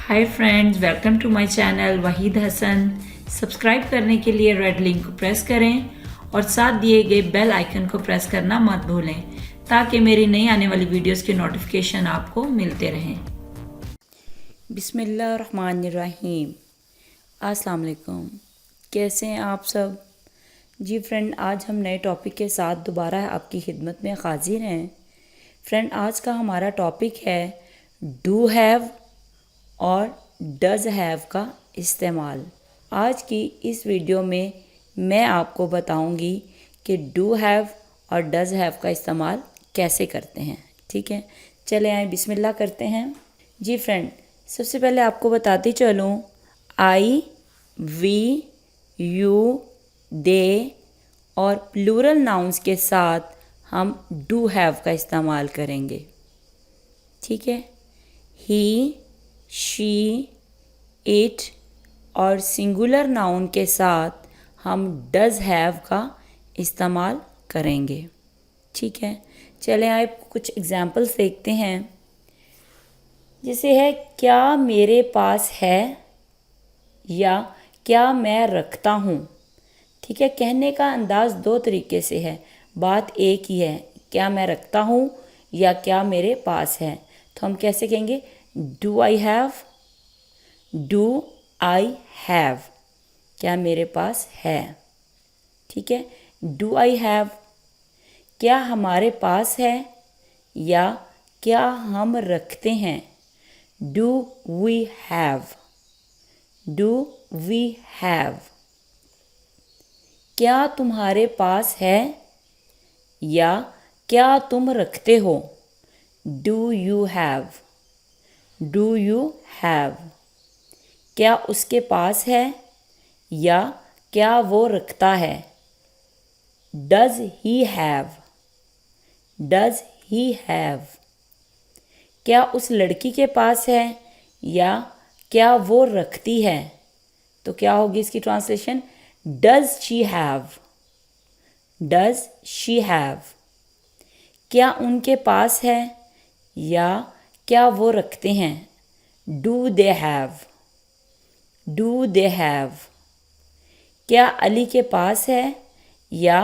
Hi friends, welcome to my channel Waheed Hasan. Subscribe करने के लिए रेड लिंक को प्रेस करें और साथ दिए गए बेल आइकन को प्रेस करना मत भूलें ताकि मेरी नई आने वाली वीडियोस के नोटिफिकेशन आपको मिलते रहें। बिस्मिल्लाहिर्रहमानिर्रहीम। अस्सलाम वालेकुम। कैसे हैं आप सब? जी फ्रेंड, आज हम नए टॉपिक के साथ दोबारा आपकी खिदमत में हाजिर हैं। फ्रेंड, आज का हमारा टॉपिक है डू हैव और डज़ हैव का इस्तेमाल। आज की इस वीडियो में मैं आपको बताऊंगी कि डू हैव और डज़ हैव का इस्तेमाल कैसे करते हैं। ठीक है, चले आए बिस्मिल्लाह करते हैं। जी फ्रेंड, सबसे पहले आपको बताती चलूँ, आई, वी, यू, दे और प्लूरल नाउन्स के साथ हम डू हैव का इस्तेमाल करेंगे। ठीक है, ही, शी, इट और सिंगुलर नाउन के साथ हम डज़ हैव का इस्तेमाल करेंगे। ठीक है, चलें आए कुछ एग्जाम्पल्स देखते हैं। जैसे है, क्या मेरे पास है या क्या मैं रखता हूँ। ठीक है, कहने का अंदाज़ दो तरीके से है, बात एक ही है, क्या मैं रखता हूँ या क्या मेरे पास है। तो हम कैसे कहेंगे, do I have, do I have, क्या मेरे पास है। ठीक है, डू आई हैव, क्या हमारे पास है या क्या हम रखते हैं। Do we have, do we have, क्या तुम्हारे पास है या क्या तुम रखते हो। Do you have, do you have, क्या उसके पास है या क्या वो रखता है। Does he have, does he have, क्या उस लड़की के पास है या क्या वो रखती है। तो क्या होगी इसकी translation, does she have, does she have, क्या उनके पास है या क्या वो रखते हैं। Do they have, do they have, क्या अली के पास है या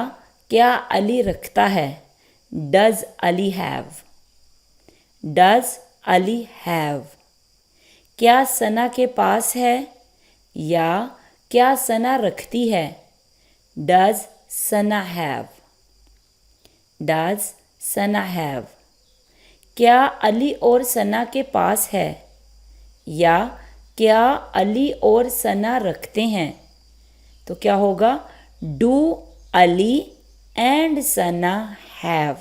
क्या अली रखता है। Does Ali have, does Ali have, क्या सना के पास है या क्या सना रखती है। Does Sana have, does Sana have, क्या अली और सना के पास है या क्या अली और सना रखते हैं। तो क्या होगा, do Ali and Sana have.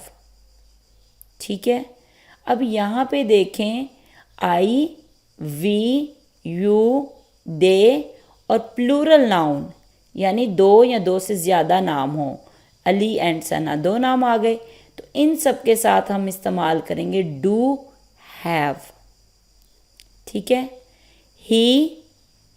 ठीक है, अब यहाँ पे देखें, आई, वी, यू, दे और प्लूरल नाउन यानी दो या दो से ज़्यादा नाम हो, अली एंड सना दो नाम आ गए, तो इन सब के साथ हम इस्तेमाल करेंगे डू हैव। ठीक है, ही,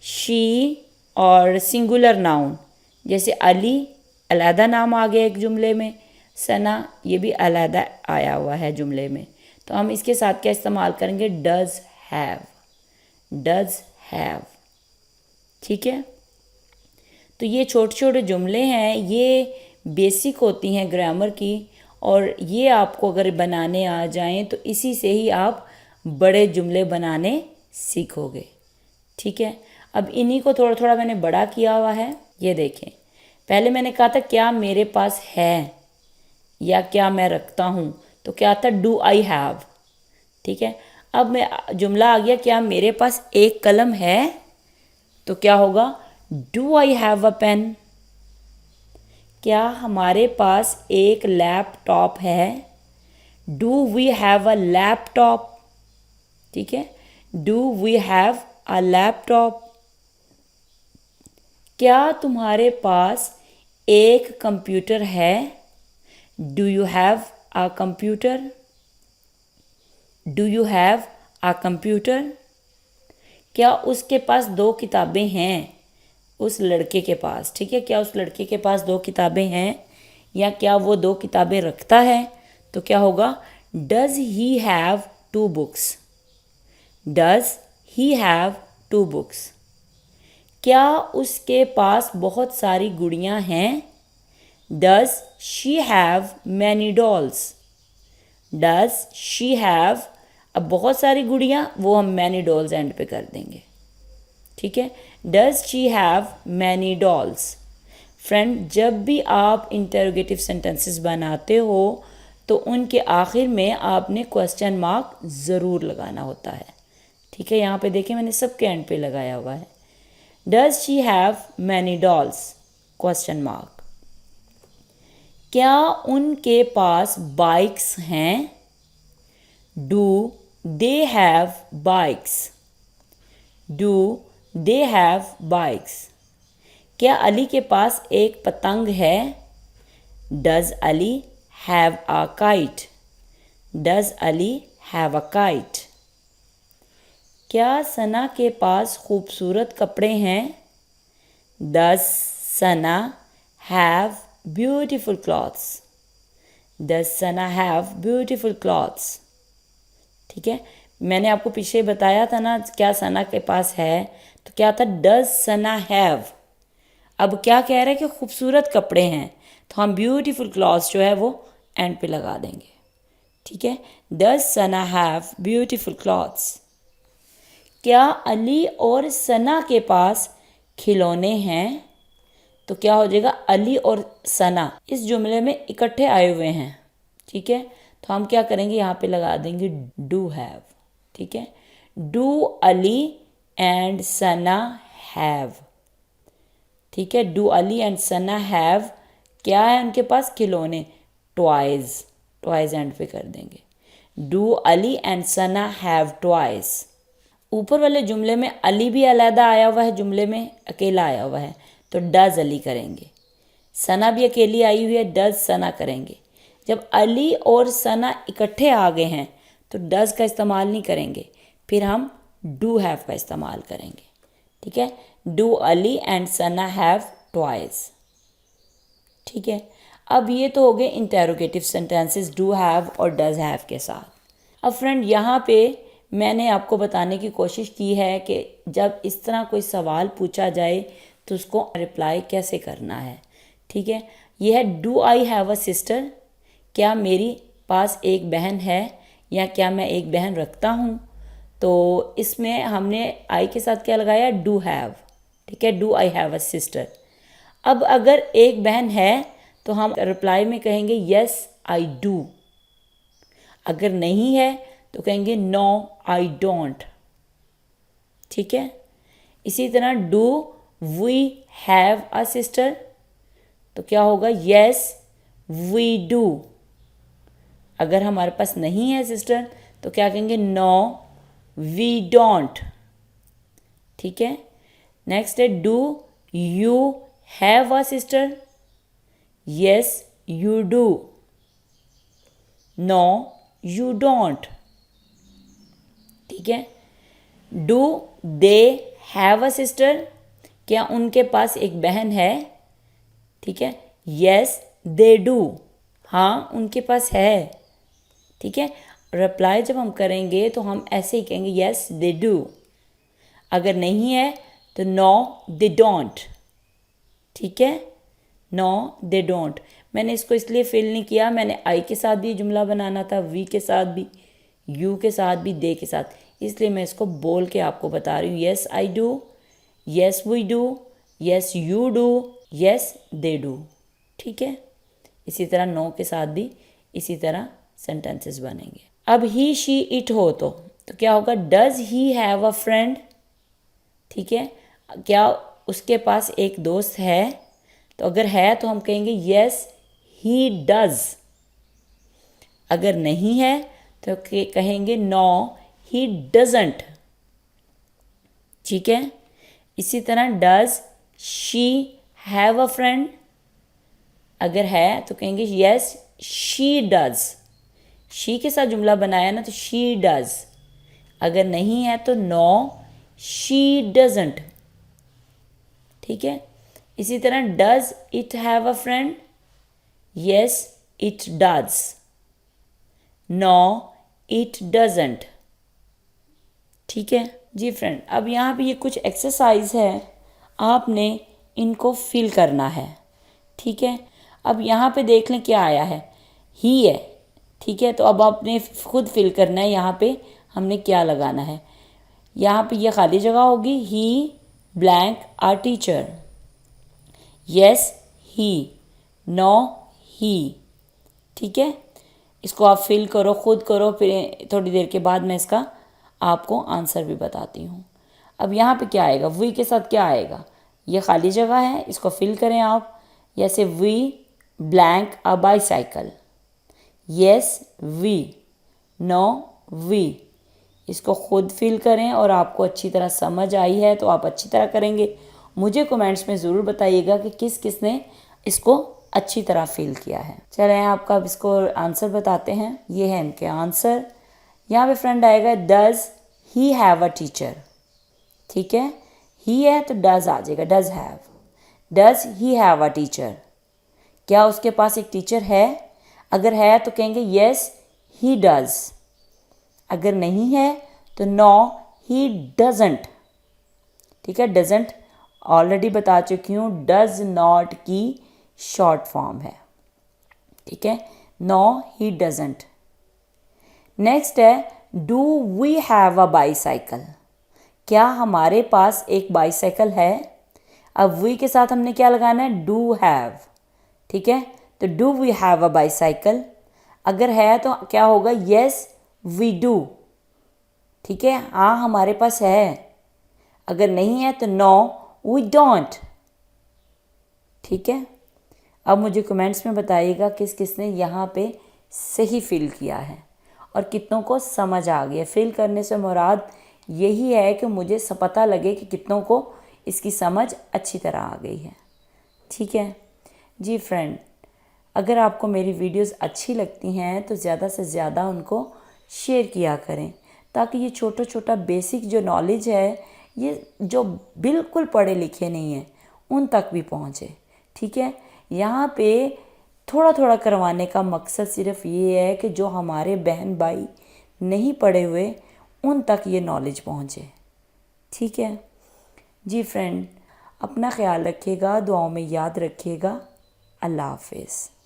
शी और सिंगुलर नाउन जैसे अली अलहदा नाम आ गया एक जुमले में, सना ये भी अलहदा आया हुआ है जुमले में, तो हम इसके साथ क्या इस्तेमाल करेंगे, डज हैव, डज हैव। ठीक है, तो ये छोटे छोटे जुमले हैं, ये बेसिक होती हैं ग्रामर की, और ये आपको अगर बनाने आ जाएं तो इसी से ही आप बड़े जुमले बनाने सीखोगे। ठीक है, अब इन्हीं को थोड़ा थोड़ा मैंने बड़ा किया हुआ है। ये देखें, पहले मैंने कहा था क्या मेरे पास है या क्या मैं रखता हूँ, तो क्या था, डू आई हैव। ठीक है, अब मैं जुमला आ गया, क्या मेरे पास एक कलम है, तो क्या होगा, do I have a pen. क्या हमारे पास एक लैपटॉप है। Do we have a laptop. ठीक है, do we have a laptop, क्या तुम्हारे पास एक कंप्यूटर है। Do you have a computer, do you have a computer, क्या उसके पास दो किताबें हैं, उस लड़के के पास। ठीक है, क्या उस लड़के के पास दो किताबें हैं या क्या वो दो किताबें रखता है। तो क्या होगा, does he have two books, does he have 2 books? क्या उसके पास बहुत सारी गुड़ियाँ हैं? Does she have many dolls? Does she have, अब बहुत सारी गुड़ियाँ, वो हम many dolls एंड पे कर देंगे, ठीक है। Does she have many dolls? Friend, जब भी आप इंटरोगेटिव सेंटेंसेस बनाते हो तो उनके आखिर में आपने क्वेश्चन मार्क ज़रूर लगाना होता है, ठीक है। यहाँ पे देखिए मैंने सबके एंड पे लगाया हुआ है। Does she have many dolls? Question mark. क्या उनके पास बाइक्स हैं? Do they have bikes? Do they have bikes? क्या अली के पास एक पतंग है? Does Ali have a kite? Does Ali have a kite? क्या सना के पास खूबसूरत कपड़े हैं? Does Sana have beautiful clothes? Does Sana have beautiful clothes? ठीक है, मैंने आपको पीछे बताया था ना क्या सना के पास है, तो क्या था डज सना हैव। अब क्या कह रहा है कि खूबसूरत कपड़े हैं, तो हम ब्यूटीफुल क्लॉथ्स जो है वो एंड पे लगा देंगे, ठीक है। Does Sana have beautiful clothes? क्या अली और सना के पास खिलौने हैं? तो क्या हो जाएगा, अली और सना इस जुमले में इकट्ठे आए हुए हैं, ठीक है। तो हम क्या करेंगे, यहाँ पे लगा देंगे डू हैव, ठीक है। Do Ali and Sana have, ठीक है। Do Ali and Sana have, क्या है उनके पास, खिलौने, टॉयज, टॉयज एंड पे कर देंगे। Do Ali and Sana have toys. ऊपर वाले जुमले में अली भी अलहदा आया हुआ है, जुमले में अकेला आया हुआ है, तो डज अली करेंगे। सना भी अकेली आई हुई है, डज सना करेंगे। जब अली और सना इकट्ठे आ गए हैं तो डज का इस्तेमाल नहीं करेंगे, फिर हम डू हैव का इस्तेमाल करेंगे, ठीक है। Do Ali and Sana have toys, ठीक है। अब ये तो हो गए इंटेरोगेटिव सेंटेंसेस डू हैव और डज हैव के साथ। अब फ्रेंड यहाँ पे मैंने आपको बताने की कोशिश की है कि जब इस तरह कोई सवाल पूछा जाए तो उसको रिप्लाई कैसे करना है, ठीक है। यह है do I have a sister, क्या मेरी पास एक बहन है या क्या मैं एक बहन रखता हूँ। तो इसमें हमने आई के साथ क्या लगाया, डू हैव, ठीक है। Do I have a sister. अब अगर एक बहन है तो हम रिप्लाई में कहेंगे यस आई डू। अगर नहीं है तो कहेंगे नो आई डोंट, ठीक है। इसी तरह do we have a sister, तो क्या होगा, यस वी डू। अगर हमारे पास नहीं है सिस्टर तो क्या कहेंगे, नो वी डोंट, ठीक है। नेक्स्ट है do you have a sister, yes you do, no you don't, ठीक है। Do they have a sister, क्या उनके पास एक बहन है, ठीक है। यस दे डू, हाँ उनके पास है, ठीक है। रिप्लाई जब हम करेंगे तो हम ऐसे ही कहेंगे यस दे डू। अगर नहीं है तो नो दे डोंट, ठीक है। No they don't. मैंने इसको इसलिए फिल नहीं किया, मैंने आई के साथ भी जुमला बनाना था, वी के साथ भी, यू के साथ भी, दे के साथ, इसलिए मैं इसको बोल के आपको बता रही हूँ। Yes I do, yes we do, yes you do, yes they do, ठीक है। इसी तरह नो के साथ भी इसी तरह सेंटेंसेस बनेंगे। अब ही शी इट हो तो क्या होगा, does he have a friend, ठीक है। क्या उसके पास एक दोस्त है, तो अगर है तो हम कहेंगे यस ही डज। अगर नहीं है तो कहेंगे नो ही डजंट, ठीक है। इसी तरह does she have a friend, अगर है तो कहेंगे यस शी डज। शी के साथ जुमला बनाया ना तो शी डज। अगर नहीं है तो नो शी डजंट, ठीक है। इसी तरह does it have a friend, yes it does, no it doesn't, ठीक है। जी फ्रेंड, अब यहाँ पे ये कुछ एक्सरसाइज है, आपने इनको फिल करना है। ठीक है, अब यहाँ पे देख लें क्या आया है, ही है। ठीक है, तो अब आपने खुद फिल करना है यहाँ पे हमने क्या लगाना है। यहाँ पे ये खाली जगह होगी, he blank are teacher, yes he, no he. ठीक है, इसको आप फिल करो, खुद करो, फिर थोड़ी देर के बाद मैं इसका आपको आंसर भी बताती हूँ। अब यहाँ पे क्या आएगा, वी के साथ क्या आएगा, ये खाली जगह है, इसको फिल करें आप। जैसे we blank a bicycle, yes we, no we. इसको खुद फिल करें और आपको अच्छी तरह समझ आई है तो आप अच्छी तरह करेंगे। मुझे कमेंट्स में ज़रूर बताइएगा कि किस किस ने इसको अच्छी तरह फिल किया है। चलें आपका अब इसको आंसर बताते हैं। ये है इनके आंसर। यहाँ पे फ्रेंड आएगा does he have a teacher. ठीक है, ही है तो डज आ जाएगा, does have. Does he have a teacher, क्या उसके पास एक टीचर है? अगर है तो कहेंगे यस ही डज। अगर नहीं है तो नो ही डजंट। ठीक है, डजंट ऑलरेडी बता चुकी हूँ, डज नॉट की शॉर्ट फॉर्म है। ठीक है, नो ही डजंट। नेक्स्ट है do we have a bicycle, क्या हमारे पास एक बाईसाइकिल है? अब वी के साथ हमने क्या लगाना है, डू हैव। ठीक है, तो do we have a bicycle, अगर है तो क्या होगा, यस वी डू। ठीक है, हाँ हमारे पास है। अगर नहीं है तो नो वी डोंट। ठीक है, अब मुझे कमेंट्स में बताइएगा किस किसने यहाँ पे सही फिल किया है और कितनों को समझ आ गया। फिल करने से मुराद यही है कि मुझे पता लगे कि कितनों को इसकी समझ अच्छी तरह आ गई है। ठीक है जी फ्रेंड, अगर आपको मेरी वीडियोस अच्छी लगती हैं तो ज़्यादा से ज़्यादा उनको शेयर किया करें, ताकि ये छोटा छोटा बेसिक जो नॉलेज है, ये जो बिल्कुल पढ़े लिखे नहीं हैं उन तक भी पहुँचे। ठीक है, यहाँ पे थोड़ा थोड़ा करवाने का मकसद सिर्फ ये है कि जो हमारे बहन भाई नहीं पढ़े हुए उन तक ये नॉलेज पहुँचे। ठीक है जी फ्रेंड, अपना ख्याल रखिएगा, दुआओं में याद रखिएगा। अल्लाह हाफिज़।